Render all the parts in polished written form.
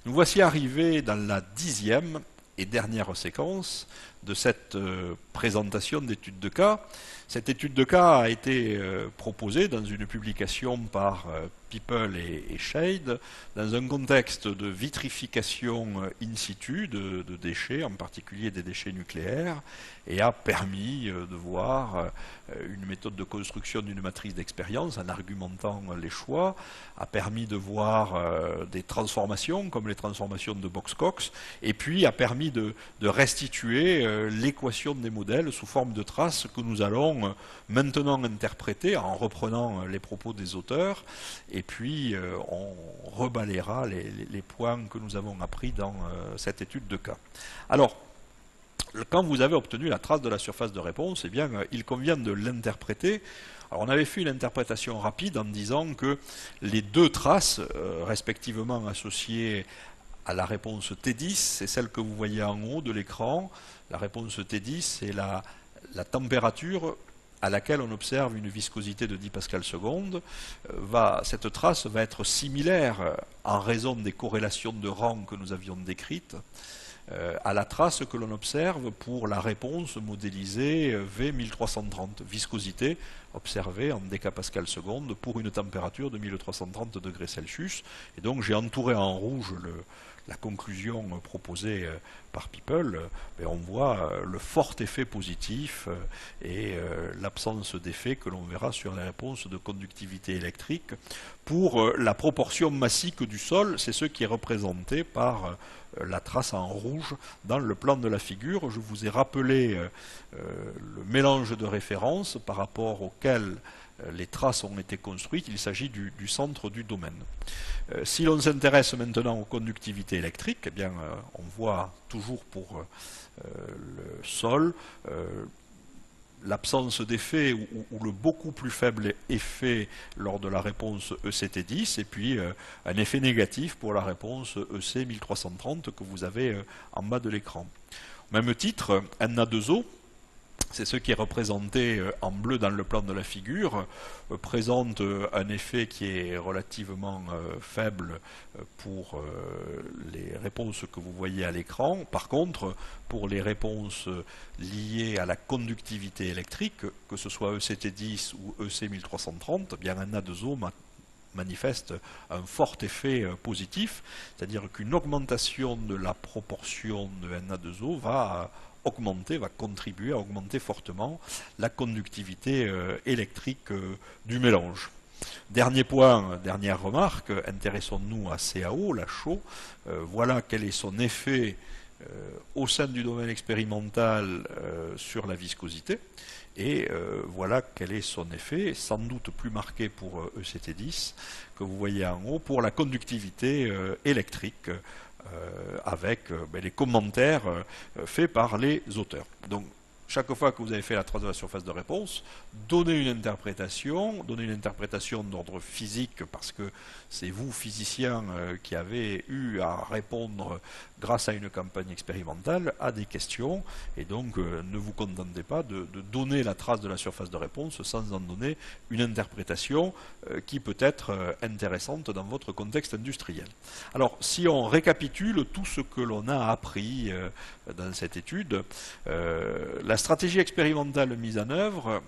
Nous voici arrivés dans la 10e et dernière séquence de cette présentation d'étude de cas. Cette étude de cas a été proposée dans une publication par People et Shade dans un contexte de vitrification in situ de déchets, en particulier des déchets nucléaires, et a permis de voir une méthode de construction d'une matrice d'expérience en argumentant les choix, a permis de voir des transformations comme les transformations de Box-Cox, et puis a permis de restituer l'équation des modèles sous forme de traces que nous allons maintenant interpréter en reprenant les propos des auteurs, et puis on rebalayera les points que nous avons appris dans cette étude de cas. Alors, quand vous avez obtenu la trace de la surface de réponse, eh bien, il convient de l'interpréter. Alors, on avait fait une interprétation rapide en disant que les deux traces, respectivement associées à la réponse T10, c'est celle que vous voyez en haut de l'écran. La réponse T10, c'est la température à laquelle on observe une viscosité de 10 pascal seconde. Cette trace va être similaire, en raison des corrélations de rang que nous avions décrites, à la trace que l'on observe pour la réponse modélisée V1330, viscosité observée en décapascal seconde pour une température de 1330 degrés Celsius. Et donc j'ai entouré en rouge la conclusion proposée par People. Et on voit le fort effet positif et l'absence d'effet que l'on verra sur la réponse de conductivité électrique. Pour la proportion massique du sol, c'est ce qui est représenté par la trace en rouge dans le plan de la figure. Je vous ai rappelé le mélange de références par rapport auquel les traces ont été construites. Il s'agit du centre du domaine. Si l'on s'intéresse maintenant aux conductivités électriques, eh bien, on voit toujours pour le sol l'absence d'effet ou le beaucoup plus faible effet lors de la réponse ECT10 et puis un effet négatif pour la réponse EC 1330 que vous avez en bas de l'écran. Au même titre, Na2O, c'est ce qui est représenté en bleu dans le plan de la figure, présente un effet qui est relativement faible pour les réponses que vous voyez à l'écran. Par contre, pour les réponses liées à la conductivité électrique, que ce soit ECT10 ou EC 1330, bien Na2O manifeste un fort effet positif, c'est-à-dire qu'une augmentation de la proportion de Na2O va contribuer à augmenter fortement la conductivité électrique du mélange. Dernier point, dernière remarque, intéressons-nous à CaO, la chaux. Voilà quel est son effet au sein du domaine expérimental sur la viscosité. Et voilà quel est son effet, sans doute plus marqué pour ECT10, que vous voyez en haut, pour la conductivité électrique, avec les commentaires faits par les auteurs. Donc, chaque fois que vous avez fait la trace de la surface de réponse, donnez une interprétation d'ordre physique, parce que c'est vous, physiciens, qui avez eu à répondre, grâce à une campagne expérimentale, à des questions, et donc ne vous contentez pas de donner la trace de la surface de réponse sans en donner une interprétation qui peut être intéressante dans votre contexte industriel. Alors, si on récapitule tout ce que l'on a appris dans cette étude, la stratégie expérimentale mise en œuvre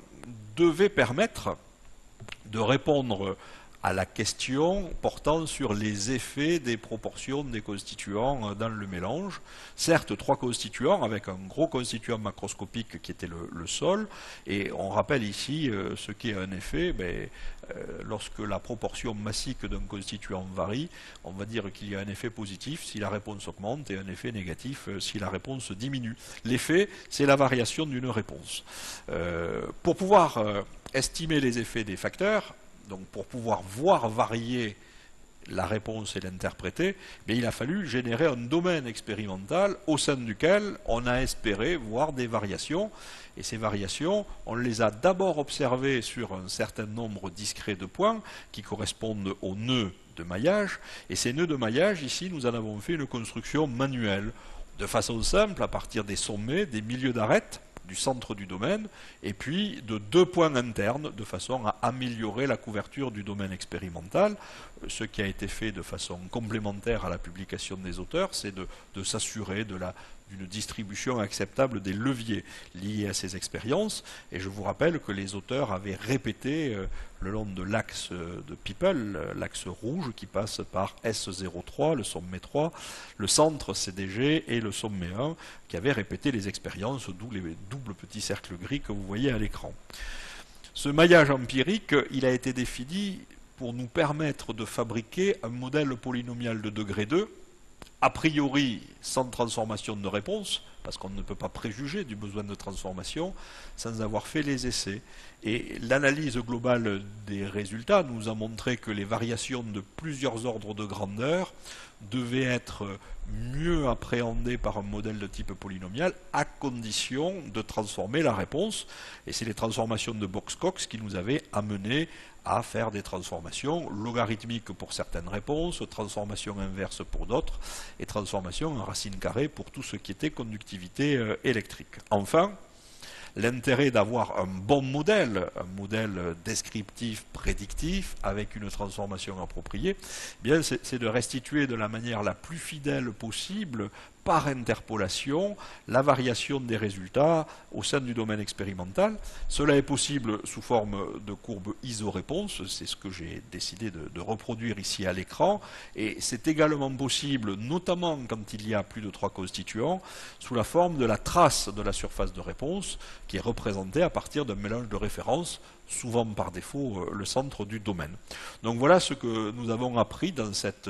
devait permettre de répondre à la question portant sur les effets des proportions des constituants dans le mélange. Certes, 3 constituants avec un gros constituant macroscopique qui était le sol, et on rappelle ici ce qu'est un effet. Lorsque la proportion massique d'un constituant varie, on va dire qu'il y a un effet positif si la réponse augmente et un effet négatif si la réponse diminue. L'effet, c'est la variation d'une réponse. Pour pouvoir estimer les effets des facteurs, donc pour pouvoir voir varier la réponse et l'interpréter, mais il a fallu générer un domaine expérimental au sein duquel on a espéré voir des variations. Et ces variations, on les a d'abord observées sur un certain nombre discret de points qui correspondent aux nœuds de maillage. Et ces nœuds de maillage, ici, nous en avons fait une construction manuelle, de façon simple, à partir des sommets, des milieux d'arête, du centre du domaine, et puis de 2 points internes, de façon à améliorer la couverture du domaine expérimental. ce qui a été fait de façon complémentaire à la publication des auteurs, c'est de s'assurer d'une distribution acceptable des leviers liés à ces expériences. Et je vous rappelle que les auteurs avaient répété le long de l'axe de People, l'axe rouge qui passe par S03, le sommet 3, le centre CDG et le sommet 1, qui avaient répété les expériences, d'où les doubles petits cercles gris que vous voyez à l'écran. Ce maillage empirique, il a été défini pour nous permettre de fabriquer un modèle polynomial de degré 2, a priori sans transformation de réponse, parce qu'on ne peut pas préjuger du besoin de transformation sans avoir fait les essais. Et l'analyse globale des résultats nous a montré que les variations de plusieurs ordres de grandeur devaient être mieux appréhendées par un modèle de type polynomial à condition de transformer la réponse. Et c'est les transformations de Box-Cox qui nous avaient amené à faire des transformations logarithmiques pour certaines réponses, transformations inverses pour d'autres, et transformations en racine carrée pour tout ce qui était conductivité électrique. Enfin, l'intérêt d'avoir un bon modèle, un modèle descriptif, prédictif, avec une transformation appropriée, eh bien c'est de restituer de la manière la plus fidèle possible, par interpolation, la variation des résultats au sein du domaine expérimental. Cela est possible sous forme de courbes isoréponses, c'est ce que j'ai décidé de reproduire ici à l'écran, et c'est également possible, notamment quand il y a plus de 3 constituants, sous la forme de la trace de la surface de réponse, qui est représentée à partir d'un mélange de références, souvent par défaut le centre du domaine. Donc voilà ce que nous avons appris dans cette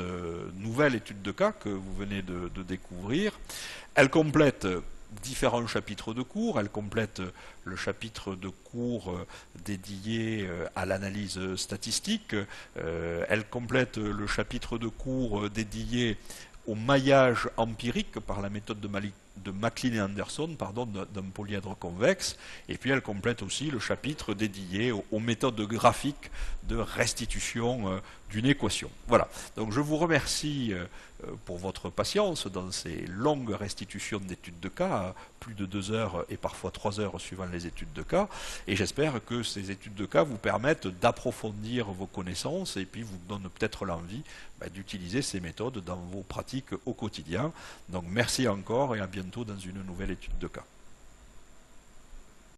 nouvelle étude de cas que vous venez de découvrir. Elle complète différents chapitres de cours, elle complète le chapitre de cours dédié à l'analyse statistique, elle complète le chapitre de cours dédié au maillage empirique par la méthode de MacLean et Anderson d'un polyèdre convexe, et puis elle complète aussi le chapitre dédié aux méthodes graphiques de restitution d'une équation. Voilà, donc je vous remercie pour votre patience dans ces longues restitutions d'études de cas, plus de 2 heures et parfois 3 heures suivant les études de cas, et j'espère que ces études de cas vous permettent d'approfondir vos connaissances et puis vous donnent peut-être l'envie d'utiliser ces méthodes dans vos pratiques au quotidien. Donc merci encore et à bientôt dans une nouvelle étude de cas.